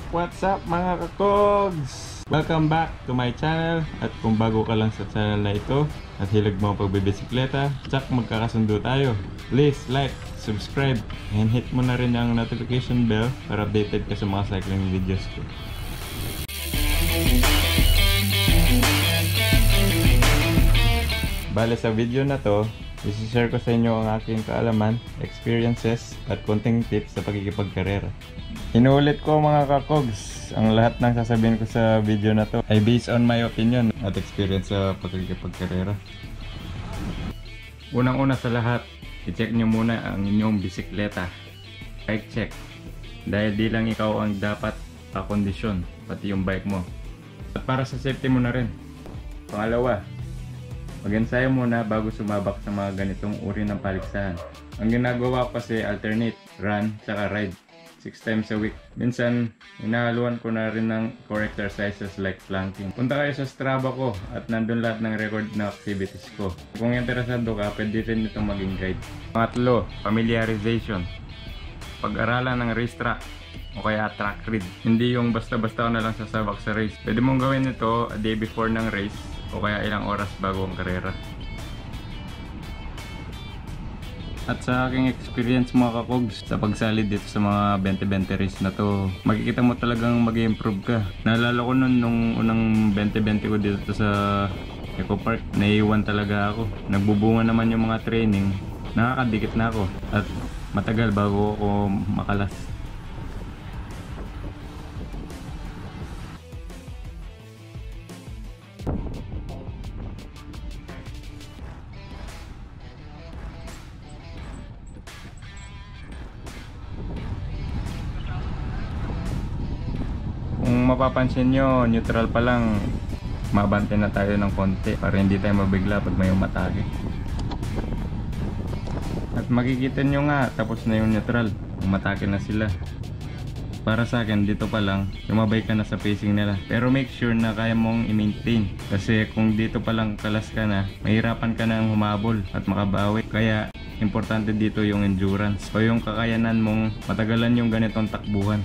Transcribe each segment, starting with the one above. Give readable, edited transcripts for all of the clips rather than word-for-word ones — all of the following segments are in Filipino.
What's up mga kakogs? Welcome back to my channel. At kung bago ka lang sa channel na ito at hilig mo ang pagbibisikleta, tsak magkakasundo tayo. Please like, subscribe, and hit mo na rin ang notification bell para updated ka sa mga cycling videos ko. Bale sa video na to, isi-share ko sa inyo ang aking kaalaman, experiences, at konting tips sa pagkikipagkarera. Inuulit ko mga kakogs, ang lahat ng sasabihin ko sa video na to ay based on my opinion at experience sa pagkikipagkarera. Unang-una sa lahat, i-check nyo muna ang inyong bisikleta. Bike check. Dahil di lang ikaw ang dapat kakondisyon, pati yung bike mo. At para sa safety mo na rin. Pangalawa, mag-ensayo muna bago sumabak sa mga ganitong uri ng paligsahan. Ang ginagawa ko kasi alternate, run, saka ride. 6 times a week. Minsan, inahaluan ko na rin ng core exercises like planking. Punta kayo sa Strava ko at nandun lahat ng record na activities ko. Kung interesado ka, pwede rin itong maging guide. Pangatlo, familiarization. Pag-aralan ng racetrack o kaya track read. Hindi yung basta-basta na lang sasabak sa race. Pwede mong gawin ito a day before ng race o kaya ilang oras bago ang karera. At sa aking experience mga kakogs, sa pagsalid dito sa mga 2020 race na to, makikita mo talagang mag-improve ka. Naalala ko nun nung unang 2020 ko dito sa Eco Park, naiiwan talaga ako. Nagbubunga naman yung mga training, nakakadikit na ako at matagal bago ako makalas. Kung mapapansin nyo, neutral pa lang, mabante na tayo ng konti para hindi tayo mabigla pag may umatake. At makikita nyo nga, tapos na yung neutral, umatake na sila. Para sa akin, dito pa lang, lumabay ka na sa pacing nila. Pero make sure na kaya mong i-maintain. Kasi kung dito pa lang kalas ka na, mahirapan ka na humabol at makabawi. Kaya, importante dito yung endurance o yung kakayanan mong matagalan yung ganitong takbuhan.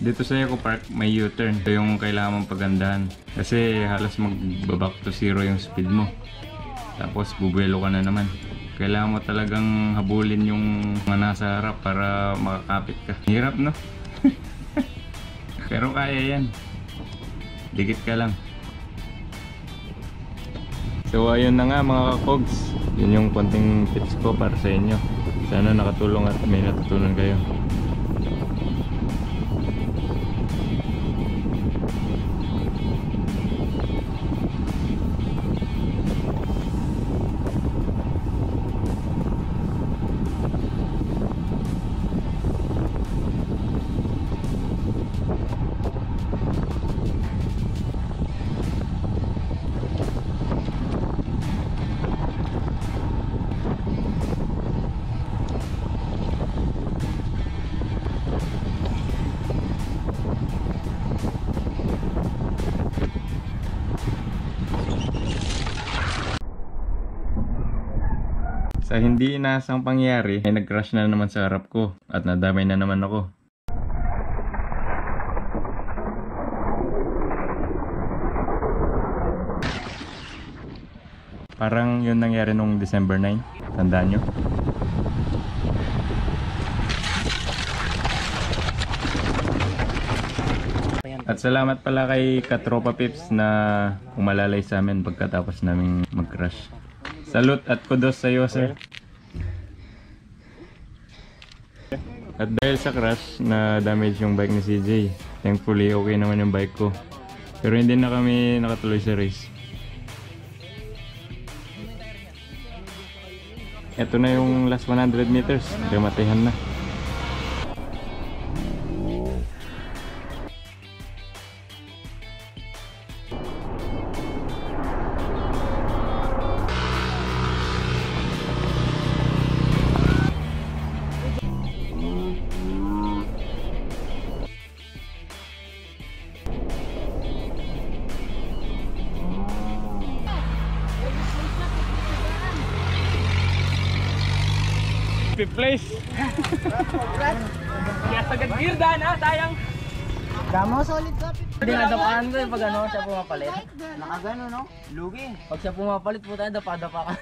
Dito sa Eco Park may U-turn. Ito yung kailangan mong pagandahan. Kasi halos magbaback to zero yung speed mo. Tapos bubuelo ka na naman. Kailangan mo talagang habulin yung mga nasa harap para makakapit ka. Hirap, no? Pero kaya yan. Dikit ka lang. So ayun na nga mga kakogs. Yun yung konting tips ko para sa inyo. Sana nakatulong at may natutunan kayo. Sa hindi inaasang pangyari, ay nag-crash na naman sa harap ko at nadamay na naman ako. Parang yun nangyari nung December 9, tandaan nyo? At salamat pala kay Katropa Pips na umalalay sa amin pagkatapos naming mag-crash. Salute at kudos sa iyo, sir. At dahil sa crash na damage yung bike ni CJ, thankfully okay naman yung bike ko. Pero hindi na kami nakatuloy sa race. Ito na yung last 100 meters, gamatihan na. Fifth place. Kaya sagad gear dan ha, sayang. Damo solid ka. Hindi nga dapaan ko pag ano siya pumapalit. Nakagano no? Lugi. Pag siya pumapalit po tayo, dapa-dapa ka.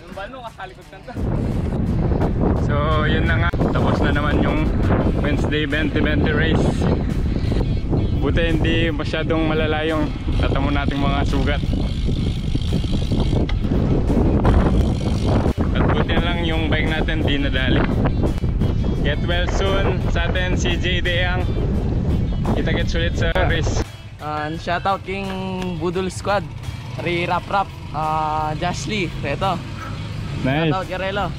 Yung bano, kasalikod ka to. So yun na nga, tapos na naman yung Wednesday 2020 race. Buti hindi masyadong malala yung tatamo nating mga sugat. At buti na lang yung bike natin di nadali. Get well soon sa atin si JD Deang. Kita-kits ulit sa race. Shoutout King Budol Squad, Rap Rap, Josh Lee, Reto. Nice. Shoutout Garelo.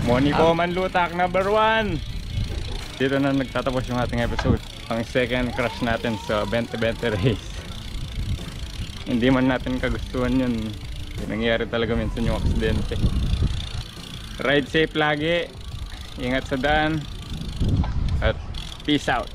Monico Manlutak number 1. Dito na nagtatapos yung ating episode. Ang second crash natin sa 2020 race. Hindi man natin kagustuhan yun. Nangyayari talaga minsan yung aksidente. Ride safe lagi. Ingat sa daan. At peace out.